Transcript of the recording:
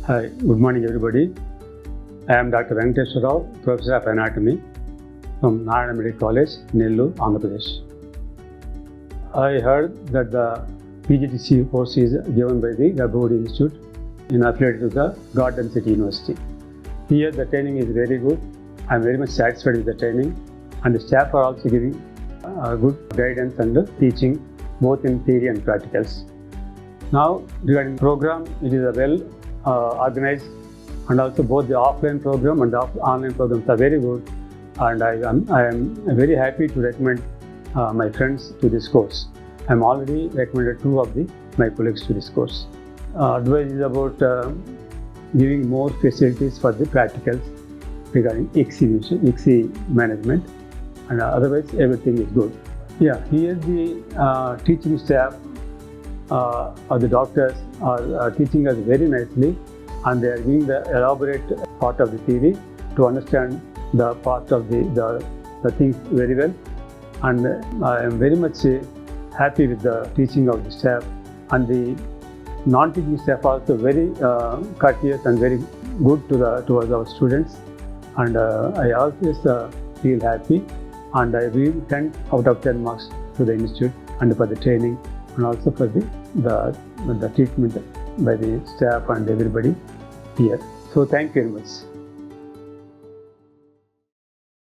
Hi, good morning everybody. I am Dr. Venkateshwar, Professor of Anatomy from Narayana Medical College, Nellore, Andhra Pradesh. I heard that the PGDCE course is given by the GGIRHR Institute in affiliate to the Garden City University. Here the training is very good. I am very much satisfied with the training, and the staff are also giving good guidance and teaching both in theory and practicals. Now regarding program, it is a well organized, and also both the offline program and the online programs are very good, and I am very happy to recommend my friends to this course. I am already recommended two of my colleagues to this course. Advice is about giving more facilities for the practicals regarding ICSI management, and otherwise everything is good. Yeah, here the teaching staff or the doctors are teaching us very nicely, and they are giving the elaborate part of the theory to understand the part of the things very well. And I am very much happy with the teaching of the staff, and the non-teaching staff also very courteous and very good towards our students. And I always feel happy, and I give 10 out of 10 marks to the institute and for the training, and also for the treatment by the staff and everybody here. So thank you very much.